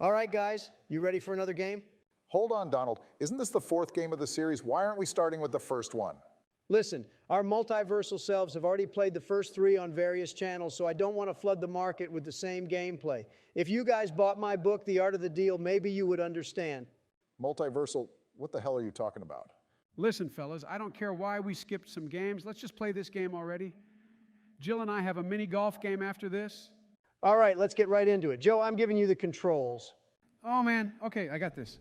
All right, guys, you ready for another game? Hold on, Donald. Isn't this the fourth game of the series? Why aren't we starting with the first one? Listen, our multiversal selves have already played the first three on various channels, so I don't want to flood the market with the same gameplay. If you guys bought my book, The Art of the Deal, maybe you would understand. Multiversal, what the hell are you talking about? Listen, fellas, I don't care why we skipped some games. Let's just play this game already. Jill and I have a mini golf game after this. All right, let's get right into it. Joe, I'm giving you the controls. Oh, man. Okay, I got this.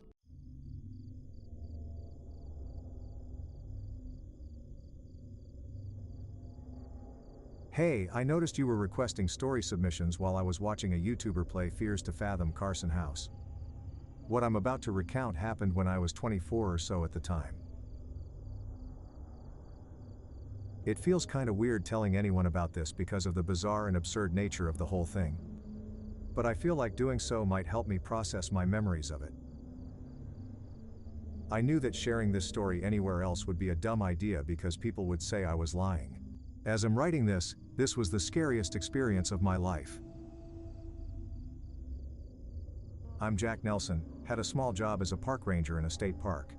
Hey, I noticed you were requesting story submissions while I was watching a YouTuber play Fears to Fathom Carson House. What I'm about to recount happened when I was 24 or so at the time. It feels kinda weird telling anyone about this because of the bizarre and absurd nature of the whole thing. But I feel like doing so might help me process my memories of it. I knew that sharing this story anywhere else would be a dumb idea because people would say I was lying. As I'm writing this was the scariest experience of my life. I'm Jack Nelson, had a small job as a park ranger in a state park.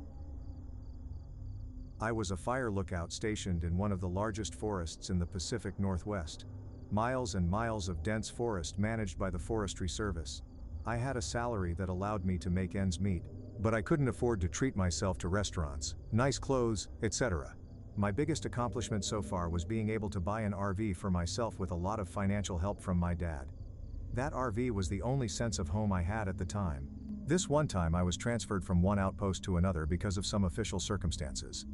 I was a fire lookout stationed in one of the largest forests in the Pacific Northwest. Miles and miles of dense forest managed by the Forestry Service. I had a salary that allowed me to make ends meet, but I couldn't afford to treat myself to restaurants, nice clothes, etc. My biggest accomplishment so far was being able to buy an RV for myself with a lot of financial help from my dad. That RV was the only sense of home I had at the time. This one time I was transferred from one outpost to another because of some official circumstances.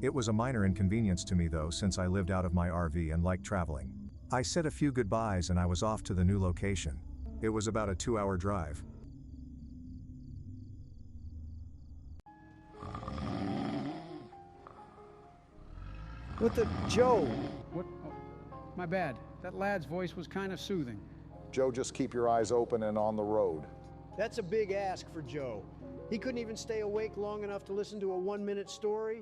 It was a minor inconvenience to me though, since I lived out of my RV and liked traveling. I said a few goodbyes and I was off to the new location. It was about a 2-hour drive. What the... Joe! What? Oh, my bad. That lad's voice was kind of soothing. Joe, just keep your eyes open and on the road. That's a big ask for Joe. He couldn't even stay awake long enough to listen to a 1-minute story.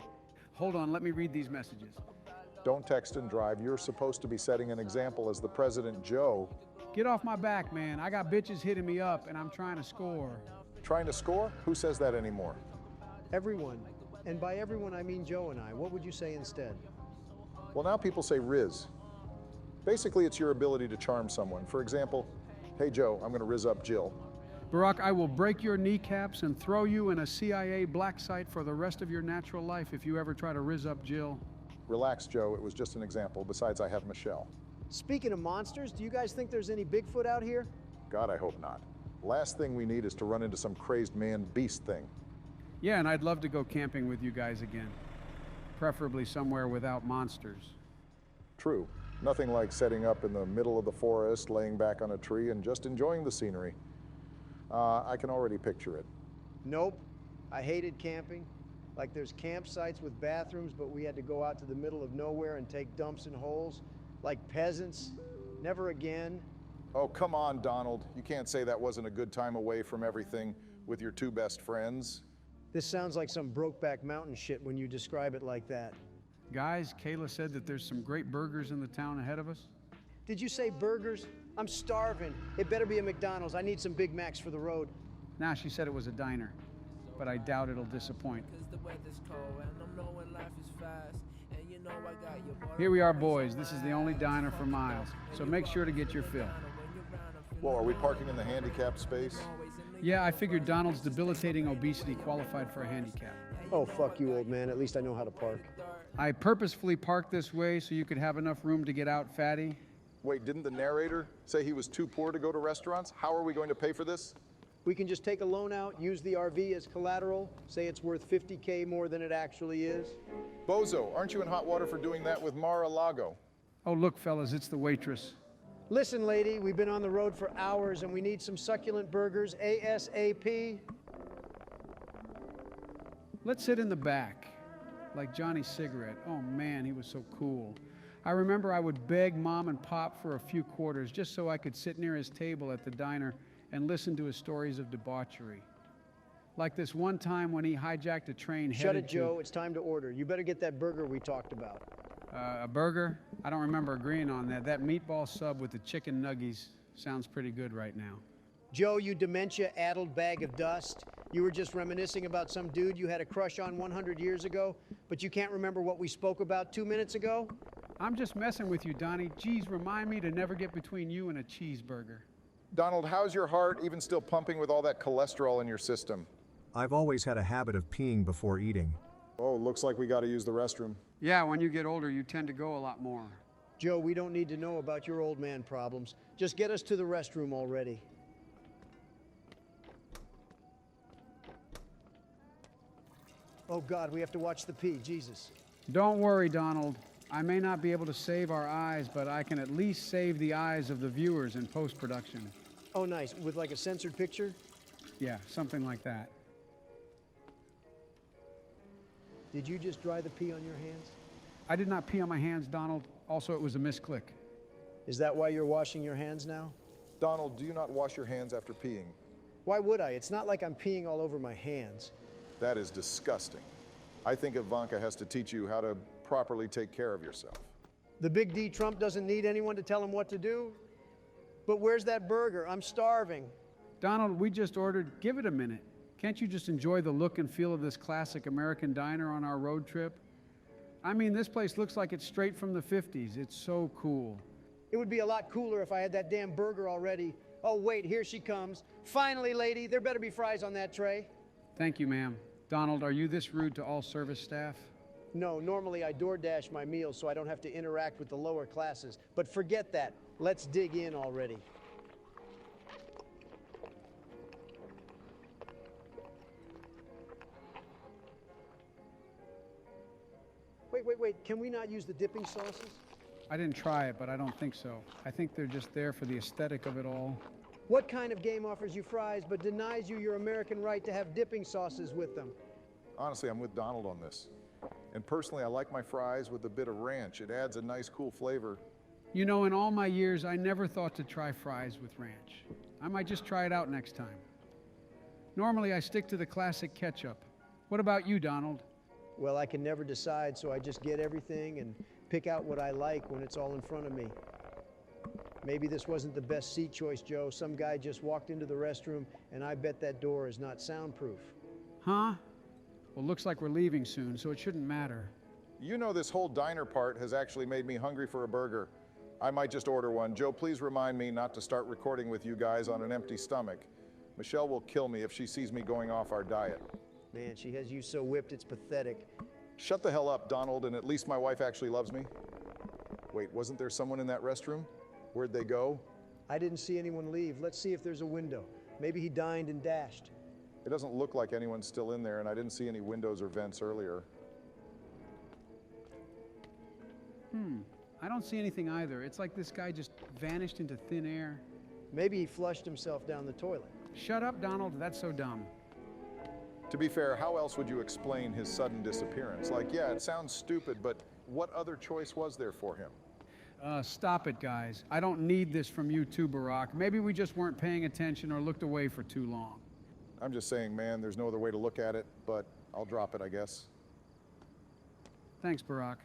Hold on, let me read these messages. Don't text and drive. You're supposed to be setting an example as the President Joe. Get off my back, man. I got bitches hitting me up and I'm trying to score. Trying to score? Who says that anymore? Everyone. And by everyone, I mean Joe and I. What would you say instead? Well, now people say Riz. Basically, it's your ability to charm someone. For example, hey Joe, I'm gonna Riz up Jill. Barack, I will break your kneecaps and throw you in a CIA black site for the rest of your natural life if you ever try to Riz up Jill. Relax, Joe, it was just an example. Besides, I have Michelle. Speaking of monsters, do you guys think there's any Bigfoot out here? God, I hope not. Last thing we need is to run into some crazed man-beast thing. Yeah, and I'd love to go camping with you guys again. Preferably somewhere without monsters. True. Nothing like setting up in the middle of the forest, laying back on a tree, and just enjoying the scenery. I can already picture it. Nope. I hated camping. Like there's campsites with bathrooms, but we had to go out to the middle of nowhere and take dumps in holes. Like peasants. Never again. Oh, come on, Donald. You can't say that wasn't a good time away from everything with your two best friends. This sounds like some Brokeback Mountain shit when you describe it like that. Guys, Kayla said that there's some great burgers in the town ahead of us. Did you say burgers? I'm starving. It better be a McDonald's. I need some Big Macs for the road. Nah, she said it was a diner, but I doubt it'll disappoint. Here we are, boys. This is the only diner for miles, so make sure to get your fill. Well, are we parking in the handicapped space? Yeah, I figured Donald's debilitating obesity qualified for a handicap. Oh, fuck you, old man. At least I know how to park. I purposefully parked this way so you could have enough room to get out, fatty. Wait, didn't the narrator say he was too poor to go to restaurants? How are we going to pay for this? We can just take a loan out, use the RV as collateral, say it's worth $50K more than it actually is. Bozo, aren't you in hot water for doing that with Mar-a-Lago? Oh, look, fellas, it's the waitress. Listen, lady, we've been on the road for hours and we need some succulent burgers ASAP. Let's sit in the back, like Johnny Cigarette. Oh man, he was so cool. I remember I would beg Mom and Pop for a few quarters just so I could sit near his table at the diner and listen to his stories of debauchery. Like this one time when he hijacked a train Shut headed it, Joe. It's time to order. You better get that burger we talked about. A burger? I don't remember agreeing on that. That meatball sub with the chicken nuggies sounds pretty good right now. Joe, you dementia-addled bag of dust. You were just reminiscing about some dude you had a crush on 100 years ago, but you can't remember what we spoke about 2 minutes ago? I'm just messing with you, Donnie. Geez, remind me to never get between you and a cheeseburger. Donald, how's your heart even still pumping with all that cholesterol in your system? I've always had a habit of peeing before eating. Oh, looks like we got to use the restroom. Yeah, when you get older, you tend to go a lot more. Joe, we don't need to know about your old man problems. Just get us to the restroom already. Oh God, we have to watch the pee, Jesus. Don't worry, Donald. I may not be able to save our eyes, but I can at least save the eyes of the viewers in post-production. Oh nice, with like a censored picture? Yeah, something like that. Did you just dry the pee on your hands? I did not pee on my hands, Donald. Also, it was a misclick. Is that why you're washing your hands now? Donald, do you not wash your hands after peeing? Why would I? It's not like I'm peeing all over my hands. That is disgusting. I think Ivanka has to teach you how to properly take care of yourself. The big D Trump doesn't need anyone to tell him what to do? But where's that burger? I'm starving. Donald, we just ordered. Give it a minute. Can't you just enjoy the look and feel of this classic American diner on our road trip? I mean, this place looks like it's straight from the 50s. It's so cool. It would be a lot cooler if I had that damn burger already. Oh, wait, here she comes. Finally, lady, there better be fries on that tray. Thank you, ma'am. Donald, are you this rude to all service staff? No, normally I DoorDash my meals so I don't have to interact with the lower classes. But forget that. Let's dig in already. Wait. Can we not use the dipping sauces? I didn't try it, but I don't think so. I think they're just there for the aesthetic of it all. What kind of game offers you fries but denies you your American right to have dipping sauces with them? Honestly, I'm with Donald on this. And personally, I like my fries with a bit of ranch. It adds a nice, cool flavor. You know, in all my years, I never thought to try fries with ranch. I might just try it out next time. Normally, I stick to the classic ketchup. What about you, Donald? Well, I can never decide, so I just get everything and pick out what I like when it's all in front of me. Maybe this wasn't the best seat choice, Joe. Some guy just walked into the restroom, and I bet that door is not soundproof. Huh? Well, looks like we're leaving soon, so it shouldn't matter. You know, this whole diner part has actually made me hungry for a burger. I might just order one. Joe, please remind me not to start recording with you guys on an empty stomach. Michelle will kill me if she sees me going off our diet. Man, she has you so whipped, it's pathetic. Shut the hell up, Donald, and at least my wife actually loves me. Wait, wasn't there someone in that restroom? Where'd they go? I didn't see anyone leave. Let's see if there's a window. Maybe he dined and dashed. It doesn't look like anyone's still in there, and I didn't see any windows or vents earlier. I don't see anything either. It's like this guy just vanished into thin air. Maybe he flushed himself down the toilet. Shut up, Donald. That's so dumb. To be fair, how else would you explain his sudden disappearance? Like, yeah, it sounds stupid, but what other choice was there for him? Stop it, guys. I don't need this from you too, Barack. Maybe we just weren't paying attention or looked away for too long. I'm just saying, man, there's no other way to look at it, but I'll drop it, I guess. Thanks, Barack.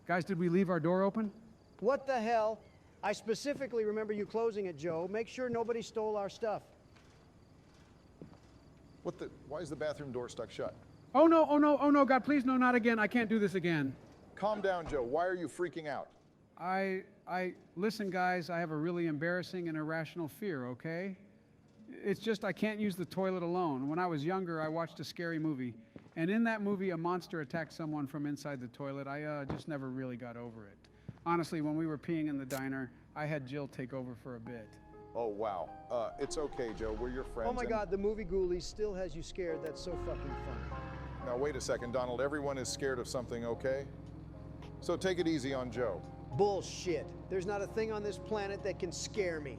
Guys, did we leave our door open? What the hell? I specifically remember you closing it, Joe. Make sure nobody stole our stuff. Why is the bathroom door stuck shut? Oh no, God, please, no, not again. I can't do this again. Calm down, Joe. Why are you freaking out? Listen, guys, I have a really embarrassing and irrational fear, okay? It's just I can't use the toilet alone. When I was younger, I watched a scary movie. And in that movie, a monster attacked someone from inside the toilet. I just never really got over it. Honestly, when we were peeing in the diner, I had Jill take over for a bit. Oh, wow. It's okay, Joe. We're your friends. Oh my God, the movie Ghoulies still has you scared. That's so fucking funny. Now, wait a second, Donald. Everyone is scared of something, okay? So take it easy on Joe. Bullshit. There's not a thing on this planet that can scare me.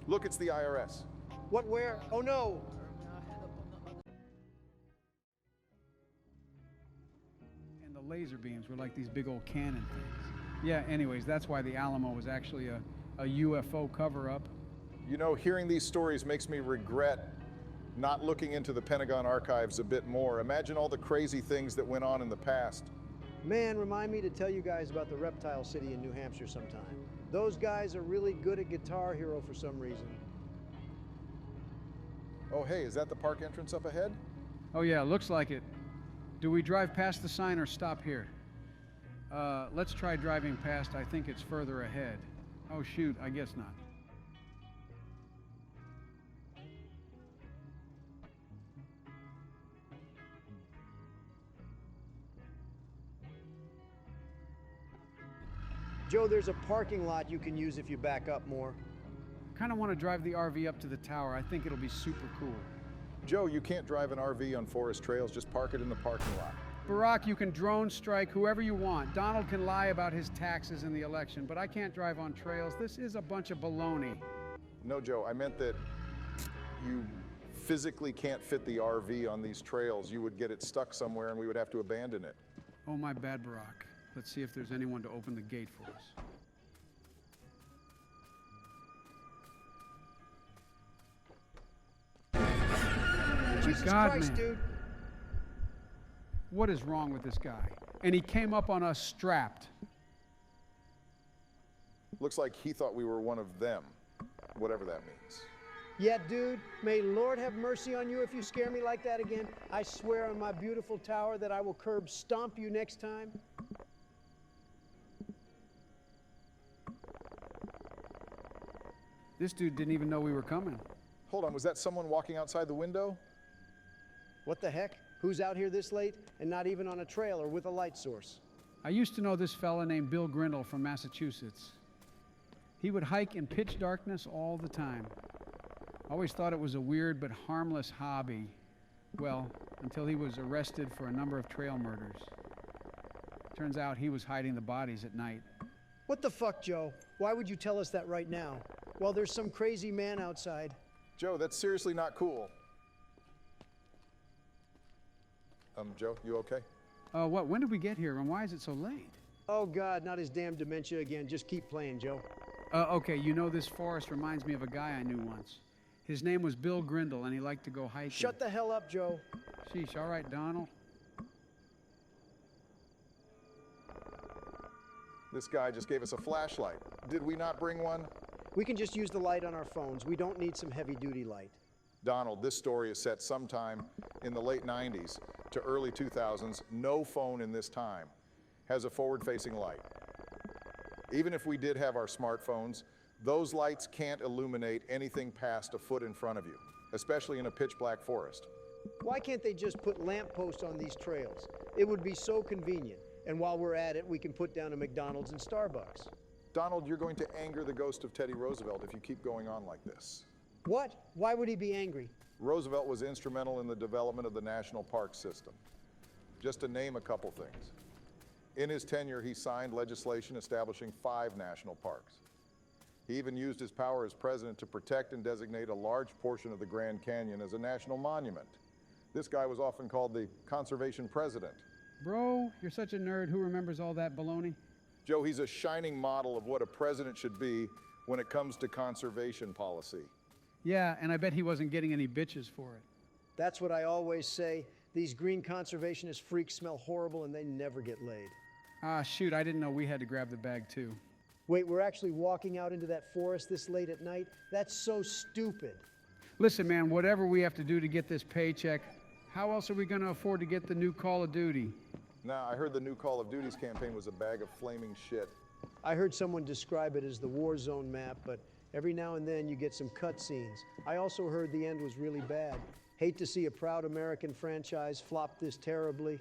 Look, it's the IRS. What, where? Oh no! And the laser beams were like these big old cannon things. Yeah, anyways, that's why the Alamo was actually a UFO cover-up. You know, hearing these stories makes me regret not looking into the Pentagon archives a bit more. Imagine all the crazy things that went on in the past. Man, remind me to tell you guys about the Reptile City in New Hampshire sometime. Those guys are really good at Guitar Hero for some reason. Oh, hey, is that the park entrance up ahead? Oh yeah, looks like it. Do we drive past the sign or stop here? Let's try driving past. I think it's further ahead. Oh shoot, I guess not. Joe, there's a parking lot you can use if you back up more. Kind of want to drive the RV up to the tower. I think it'll be super cool. Joe, you can't drive an RV on forest trails. Just park it in the parking lot. Barack, you can drone strike whoever you want. Donald can lie about his taxes in the election, but I can't drive on trails. This is a bunch of baloney. No, Joe, I meant that you physically can't fit the RV on these trails. You would get it stuck somewhere and we would have to abandon it. Oh, my bad, Barack. Let's see if there's anyone to open the gate for us. Jesus God, Christ, man. dude. What is wrong with this guy? And he came up on us strapped. Looks like he thought we were one of them, whatever that means. Yeah, dude, may Lord have mercy on you if you scare me like that again. I swear on my beautiful tower that I will curb stomp you next time. This dude didn't even know we were coming. Hold on, was that someone walking outside the window? What the heck? Who's out here this late and not even on a trail or with a light source? I used to know this fella named Bill Grindle from Massachusetts. He would hike in pitch darkness all the time. Always thought it was a weird but harmless hobby. Well, until he was arrested for a number of trail murders. Turns out he was hiding the bodies at night. What the fuck, Joe? Why would you tell us that right now? Well, there's some crazy man outside. Joe, that's seriously not cool. Joe, you okay? What? When did we get here and why is it so late? Oh, God, not his damn dementia again. Just keep playing, Joe. Okay, you know this forest reminds me of a guy I knew once. His name was Bill Grindle and he liked to go hiking. Shut the hell up, Joe. Sheesh, all right, Donald. This guy just gave us a flashlight. Did we not bring one? We can just use the light on our phones. We don't need some heavy-duty light. Donald, this story is set sometime in the late 90s to early 2000s. No phone in this time has a forward-facing light. Even if we did have our smartphones, those lights can't illuminate anything past a foot in front of you, especially in a pitch-black forest. Why can't they just put lampposts on these trails? It would be so convenient. And while we're at it, we can put down a McDonald's and Starbucks. Donald, you're going to anger the ghost of Teddy Roosevelt if you keep going on like this. What? Why would he be angry? Roosevelt was instrumental in the development of the national park system. Just to name a couple things. In his tenure, he signed legislation establishing 5 national parks. He even used his power as president to protect and designate a large portion of the Grand Canyon as a national monument. This guy was often called the conservation president. Bro, you're such a nerd. Who remembers all that baloney? Joe, he's a shining model of what a president should be when it comes to conservation policy. Yeah, and I bet he wasn't getting any bitches for it. That's what I always say. These green conservationist freaks smell horrible and they never get laid. Ah, shoot, I didn't know we had to grab the bag too. Wait, we're actually walking out into that forest this late at night? That's so stupid. Listen, man, whatever we have to do to get this paycheck, how else are we going to afford to get the new Call of Duty? Now, I heard the new Call of Duty's campaign was a bag of flaming shit. I heard someone describe it as the war zone map, but every now and then you get some cutscenes. I also heard the end was really bad. Hate to see a proud American franchise flop this terribly.